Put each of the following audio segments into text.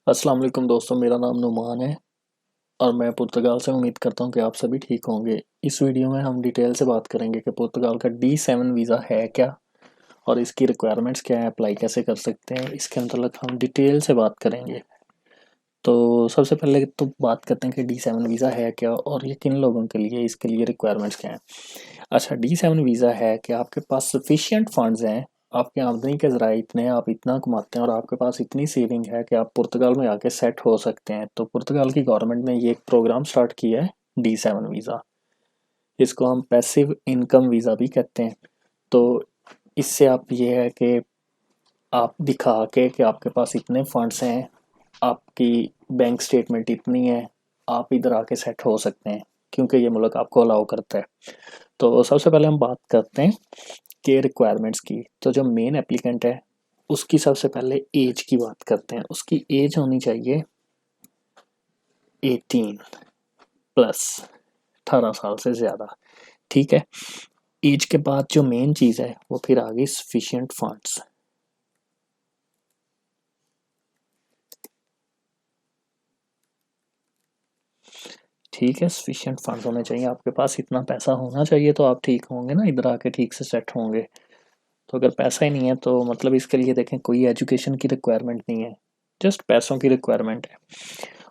अस्सलाम वालेकुम दोस्तों, मेरा नाम नुमान है और मैं पुर्तगाल से उम्मीद करता हूँ कि आप सभी ठीक होंगे। इस वीडियो में हम डिटेल से बात करेंगे कि पुर्तगाल का D7 वीज़ा है क्या और इसकी रिक्वायरमेंट्स क्या है, अप्लाई कैसे कर सकते हैं, इसके मतलब हम डिटेल से बात करेंगे। तो सबसे पहले तो बात करते हैं कि D7 वीज़ा है क्या और ये किन लोगों के लिए, इसके लिए रिक्वायरमेंट्स क्या हैं। अच्छा, D7 वीज़ा है कि आपके पास सफिशिएंट फंड्स हैं, आपकी आमदनी के ज़राए इतने हैं, आप इतना कमाते हैं और आपके पास इतनी सेविंग है कि आप पुर्तगाल में आके सेट हो सकते हैं। तो पुर्तगाल की गवर्नमेंट ने ये एक प्रोग्राम स्टार्ट किया है, D7 वीज़ा। इसको हम पैसिव इनकम वीज़ा भी कहते हैं। तो इससे आप ये है कि आप दिखा के कि आपके पास इतने फंड्स हैं, आपकी बैंक स्टेटमेंट इतनी है, आप इधर आके सेट हो सकते हैं, क्योंकि ये मुल्क आपको अलाउ करता है। तो सबसे पहले हम बात करते हैं के रिक्वायरमेंट्स की। तो जो मेन एप्लीकेंट है उसकी सबसे पहले एज की बात करते हैं। उसकी एज होनी चाहिए 18 प्लस, 18 साल से ज़्यादा। ठीक है। एज के बाद जो मेन चीज़ है वो फिर आ गई सफिशिएंट फंड्स। ठीक है, सफिशिएंट फंड्स होने चाहिए, आपके पास इतना पैसा होना चाहिए तो आप ठीक होंगे ना, इधर आके ठीक से सेट होंगे। तो अगर पैसा ही नहीं है तो मतलब इसके लिए देखें कोई एजुकेशन की रिक्वायरमेंट नहीं है, जस्ट पैसों की रिक्वायरमेंट है।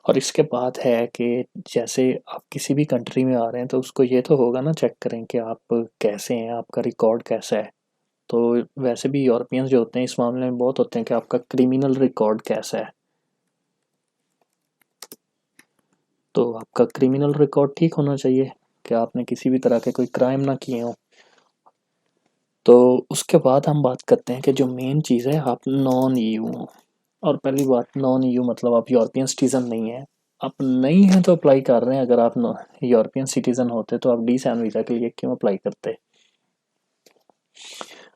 और इसके बाद है कि जैसे आप किसी भी कंट्री में आ रहे हैं तो उसको ये तो होगा ना, चेक करें कि आप कैसे हैं, आपका रिकॉर्ड कैसा है। तो वैसे भी यूरोपियंस जो होते हैं इस मामले में बहुत होते हैं कि आपका क्रिमिनल रिकॉर्ड कैसा है। तो आपका क्रिमिनल रिकॉर्ड ठीक होना चाहिए कि आपने किसी भी तरह के कोई क्राइम ना किए हों। तो उसके बाद हम बात करते हैं कि जो मेन चीज़ है, आप नॉन ईयू। और पहली बात, नॉन ईयू मतलब आप यूरोपियन सिटीज़न नहीं है। आप नहीं हैं तो अप्लाई कर रहे हैं, अगर आप यूरोपियन सिटीज़न होते तो आप D7 वीज़ा के लिए क्यों अप्लाई करते।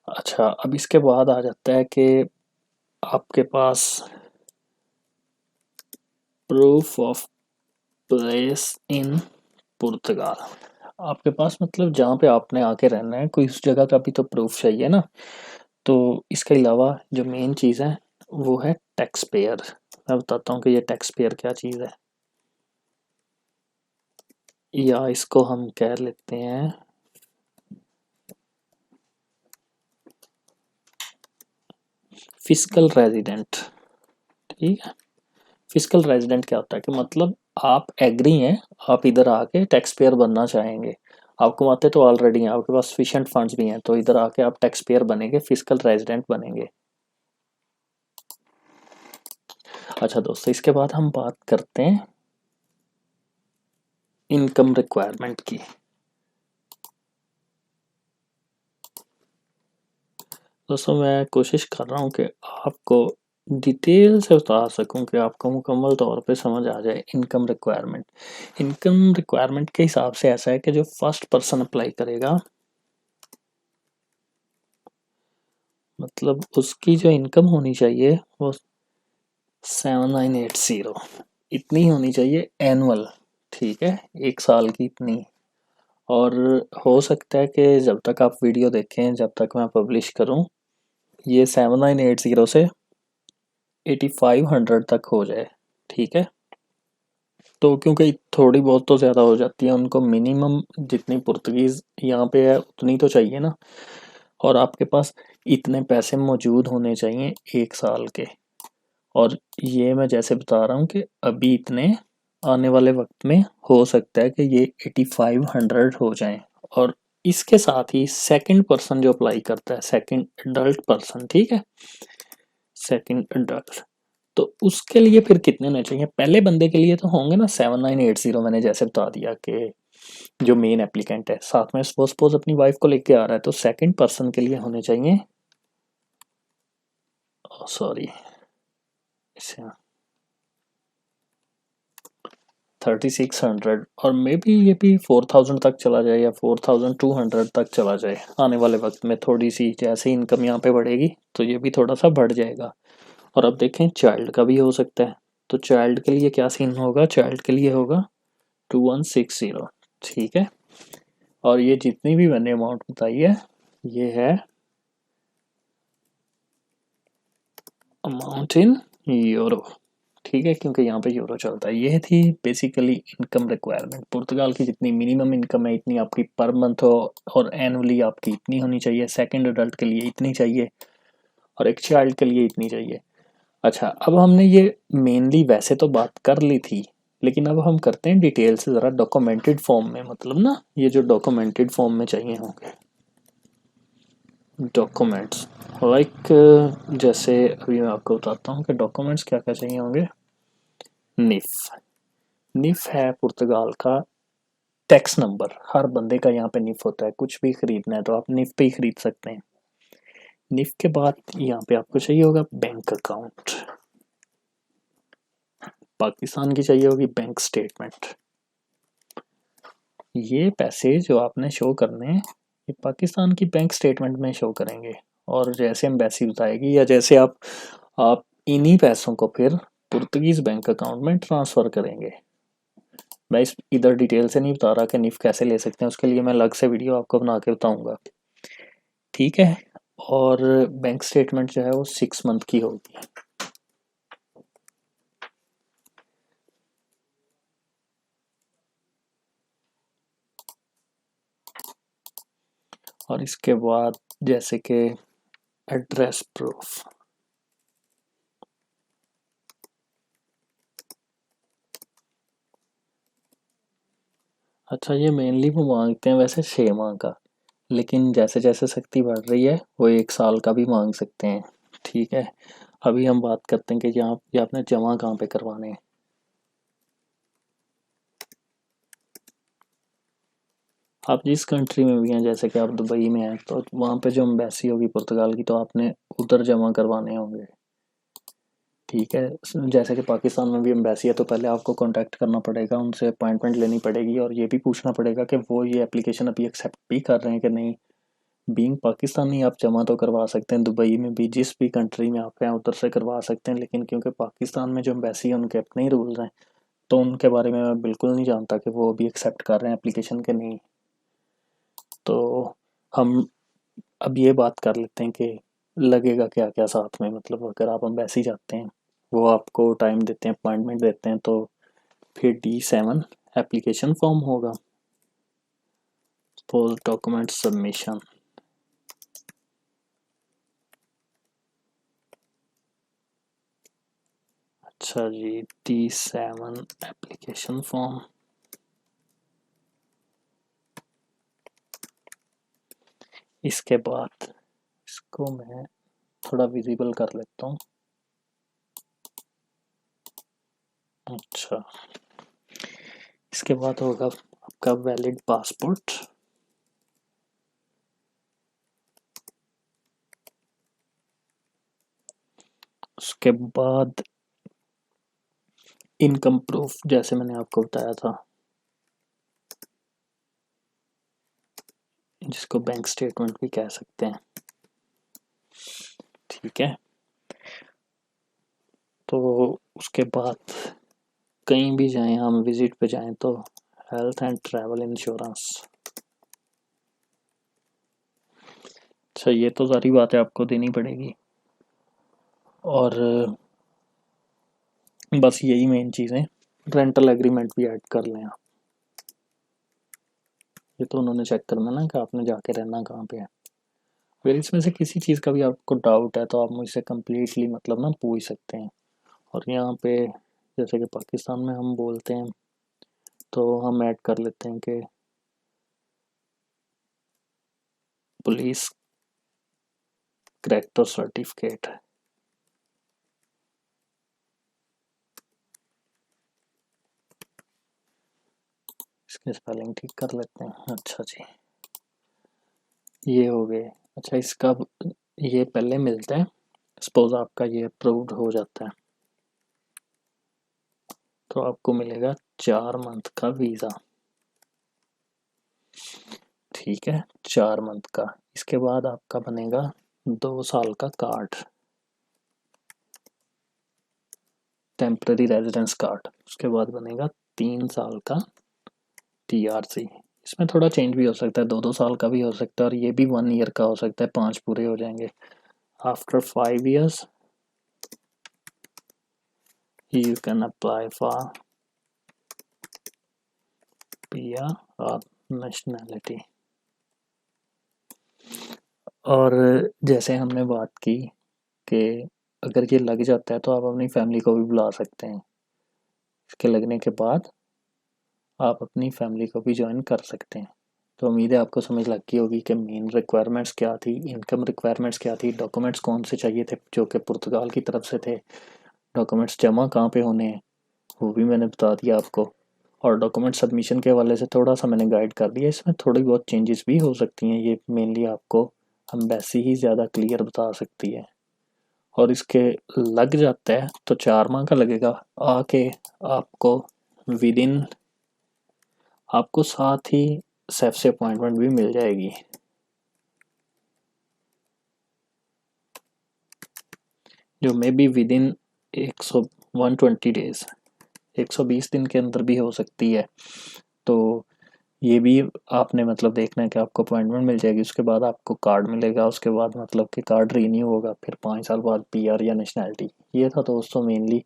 अच्छा, अब इसके बाद आ जाता है कि आपके पास प्रूफ ऑफ प्लेस इन पुर्तगाल। आपके पास मतलब जहाँ पे आपने आके रहना है, कोई उस जगह का भी तो प्रूफ चाहिए ना। तो इसके अलावा जो मेन चीज़ है वो है टैक्स पेयर। मैं बताता हूँ कि ये टैक्स पेयर क्या चीज़ है, या इसको हम कह लेते हैं फिस्कल रेजिडेंट। ठीक है। फिस्कल रेजिडेंट क्या होता है कि मतलब आप एग्री हैं, आप इधर आके टैक्स पेयर बनना चाहेंगे, आप कमाते तो ऑलरेडी हैं, आपके पास सफिशिएंट फंड्स भी हैं, तो इधर आके आप टैक्स पेयर बनेंगे, फिस्कल रेजिडेंट बनेंगे। अच्छा दोस्तों, इसके बाद हम बात करते हैं इनकम रिक्वायरमेंट की। दोस्तों मैं कोशिश कर रहा हूँ कि आपको डिटेल से बता सकूं कि आपको मुकम्मल तौर पे समझ आ जाए इनकम रिक्वायरमेंट। इनकम रिक्वायरमेंट के हिसाब से ऐसा है कि जो फर्स्ट पर्सन अप्लाई करेगा, मतलब उसकी जो इनकम होनी चाहिए वो 7980 इतनी होनी चाहिए एनुअल। ठीक है, एक साल की इतनी। और हो सकता है कि जब तक आप वीडियो देखें, जब तक मैं पब्लिश करूं, ये 7980 से 8500 तक हो जाए। ठीक है। तो क्योंकि थोड़ी बहुत तो ज़्यादा हो जाती है, उनको मिनिमम जितनी पुर्तगीज़ यहाँ पे है उतनी तो चाहिए ना। और आपके पास इतने पैसे मौजूद होने चाहिए एक साल के। और ये मैं जैसे बता रहा हूँ कि अभी इतने, आने वाले वक्त में हो सकता है कि ये 8500 हो जाएं। और इसके साथ ही सेकंड पर्सन जो अप्लाई करता है, सेकंड अडल्ट पर्सन, ठीक है, सेकंड अडल्ट, तो उसके लिए फिर कितने होने चाहिए। पहले बंदे के लिए तो होंगे ना 7980, मैंने जैसे बता दिया कि जो मेन एप्लीकेंट है, साथ में सपोज अपनी वाइफ को लेके आ रहा है, तो सेकंड पर्सन के लिए होने चाहिए, सॉरी, इसे 3600। और मे बी ये भी 4000 तक चला जाए या 4200 तक चला जाए आने वाले वक्त में। थोड़ी सी जैसे इनकम यहाँ पे बढ़ेगी तो ये भी थोड़ा सा बढ़ जाएगा। और अब देखें चाइल्ड का भी हो सकता है, तो चाइल्ड के लिए क्या सीन होगा, चाइल्ड के लिए होगा 2160। ठीक है। और ये जितनी भी मैंने अमाउंट बताई है, ये है अमाउंट इन यूरो। ठीक है, क्योंकि यहाँ पे यूरो चलता है। ये थी बेसिकली इनकम रिक्वायरमेंट। पुर्तगाल की जितनी मिनिमम इनकम है इतनी आपकी पर मंथ हो, और एनुअली आपकी इतनी होनी चाहिए, सेकंड अडल्ट के लिए इतनी चाहिए, और एक चाइल्ड के लिए इतनी चाहिए। अच्छा, अब हमने ये मेनली वैसे तो बात कर ली थी, लेकिन अब हम करते हैं डिटेल से ज़रा डॉक्यूमेंटेड फॉर्म में, मतलब ना ये जो डॉक्यूमेंटेड फॉर्म में चाहिए होंगे डॉक्यूमेंट्स, लाइक जैसे अभी मैं आपको बताता हूँ कि डॉक्यूमेंट्स क्या क्या चाहिए होंगे। निफ, निफ है पुर्तगाल का टैक्स नंबर। हर बंदे का यहाँ पे निफ होता है, कुछ भी खरीदना है तो आप निफ पे ही खरीद सकते हैं। निफ के बाद यहाँ पे आपको चाहिए होगा बैंक अकाउंट। पाकिस्तान की चाहिए होगी बैंक स्टेटमेंट। ये पैसे जो आपने शो करने हैं ये पाकिस्तान की बैंक स्टेटमेंट में शो करेंगे, और जैसे एम्बेसी बताएगी या जैसे आप इन्हीं पैसों को फिर पुर्तगीज बैंक अकाउंट में ट्रांसफ़र करेंगे। मैं इस इधर डिटेल से नहीं बता रहा कि निफ कैसे ले सकते हैं, उसके लिए मैं अलग से वीडियो आपको बना के बताऊंगा, ठीक है। और बैंक स्टेटमेंट जो है वो 6 मंथ की होगी। और इसके बाद जैसे कि एड्रेस प्रूफ, अच्छा ये मेनली वो मांगते हैं वैसे 6 माह का, लेकिन जैसे जैसे सख्ती बढ़ रही है वो 1 साल का भी मांग सकते हैं, ठीक है। अभी हम बात करते हैं कि यहाँ ये आपने जमा कहाँ पे करवाने हैं। आप जिस कंट्री में भी हैं, जैसे कि आप दुबई में हैं तो वहाँ पे जो एम्बेसी होगी पुर्तगाल की तो आपने उधर जमा करवाने होंगे, ठीक है। जैसे कि पाकिस्तान में भी एम्बेसी है तो पहले आपको कांटेक्ट करना पड़ेगा, उनसे अपॉइंटमेंट लेनी पड़ेगी, और ये भी पूछना पड़ेगा कि वो ये एप्लीकेशन अभी एक्सेप्ट भी कर रहे हैं कि नहीं। बीइंग पाकिस्तानी आप जमा तो करवा सकते हैं, दुबई में भी जिस भी कंट्री में आप हैं उधर से करवा सकते हैं, लेकिन क्योंकि पाकिस्तान में जो एम्बेसी है उनके अपने ही रूल्स हैं, तो उनके बारे में मैं बिल्कुल नहीं जानता कि वो अभी एक्सेप्ट कर रहे हैं एप्लीकेशन के नहीं। तो हम अब ये बात कर लेते हैं कि लगेगा क्या क्या साथ में, मतलब अगर आप एम्बेसी जाते हैं, वो आपको टाइम देते हैं, अपॉइंटमेंट देते हैं, तो फिर D7 एप्लीकेशन फॉर्म होगा, पोस्ट डॉक्यूमेंट सबमिशन। अच्छा जी, D7 एप्लीकेशन फॉर्म। इसके बाद इसको मैं थोड़ा विजिबल कर लेता हूँ। अच्छा, इसके बाद होगा आपका वैलिड पासपोर्ट। उसके बाद इनकम प्रूफ, जैसे मैंने आपको बताया था, जिसको बैंक स्टेटमेंट भी कह सकते हैं, ठीक है। तो उसके बाद कहीं भी जाएं, हम विजिट पे जाएं तो हेल्थ एंड ट्रैवल इंश्योरेंस। अच्छा, ये तो सारी बातें आपको देनी पड़ेगी, और बस यही मेन चीज़ें। रेंटल एग्रीमेंट भी ऐड कर लें आप, ये तो उन्होंने चेक करना ना कि आपने जाके रहना कहाँ पे है। फिर इसमें से किसी चीज़ का भी आपको डाउट है तो आप मुझसे कम्प्लीटली मतलब ना पूछ सकते हैं। और यहाँ पे जैसे कि पाकिस्तान में हम बोलते हैं तो हम ऐड कर लेते हैं कि पुलिस करैक्टर सर्टिफिकेट। इसके स्पेलिंग ठीक कर लेते हैं। अच्छा जी, ये हो गए। अच्छा, इसका ये पहले मिलता है, सपोज आपका ये अप्रूव्ड हो जाता है तो आपको मिलेगा 4 मंथ का वीज़ा, ठीक है, 4 मंथ का। इसके बाद आपका बनेगा 2 साल का कार्ड, टेम्पररी रेजिडेंस कार्ड। उसके बाद बनेगा 3 साल का TRC। इसमें थोड़ा चेंज भी हो सकता है, 2-2 साल का भी हो सकता है, और ये भी 1 ईयर का हो सकता है, 5 पूरे हो जाएंगे। After 5 years you can apply for PR or nationality। और जैसे हमने बात की कि अगर ये लग जाता है तो आप अपनी फैमिली को भी बुला सकते हैं। इसके लगने के बाद आप अपनी फैमिली को भी ज्वाइन कर सकते हैं। तो उम्मीद है आपको समझ लग गई होगी कि मेन रिक्वायरमेंट्स क्या थी, इनकम रिक्वायरमेंट्स क्या थी, डॉक्यूमेंट्स कौन से चाहिए थे जो कि पुर्तगाल की तरफ से थे, डॉक्यूमेंट्स जमा कहाँ पे होने हैं वो भी मैंने बता दिया आपको, और डॉक्यूमेंट सबमिशन के हवाले से थोड़ा सा मैंने गाइड कर दिया। इसमें थोड़ी बहुत चेंजेस भी हो सकती हैं, ये मेनली आपको एम्बेसी ही ज़्यादा क्लियर बता सकती है। और इसके लग जाता है तो 4 माह का लगेगा, आके आपको विद इन आपको साथ ही सेफ से अपॉइंटमेंट भी मिल जाएगी। जो may be with in 120 days 120 दिन के अंदर भी हो सकती है। तो ये भी आपने मतलब देखना है कि आपको अपॉइंटमेंट मिल जाएगी, उसके बाद आपको कार्ड मिलेगा, उसके बाद मतलब कि कार्ड रीन्यू होगा, फिर 5 साल बाद PR या नेशनैलिटी। ये था दोस्तों मेनली।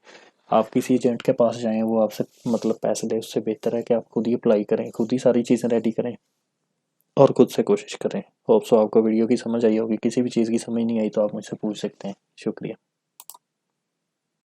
आप किसी एजेंट के पास जाएं, वो आपसे मतलब पैसे दे, उससे बेहतर है कि आप खुद ही अप्लाई करें, खुद ही सारी चीज़ें रेडी करें और खुद से कोशिश करें। होप सो आपको वीडियो की समझ आई होगी। किसी भी चीज़ की समझ नहीं आई तो आप मुझसे पूछ सकते हैं। शुक्रिया।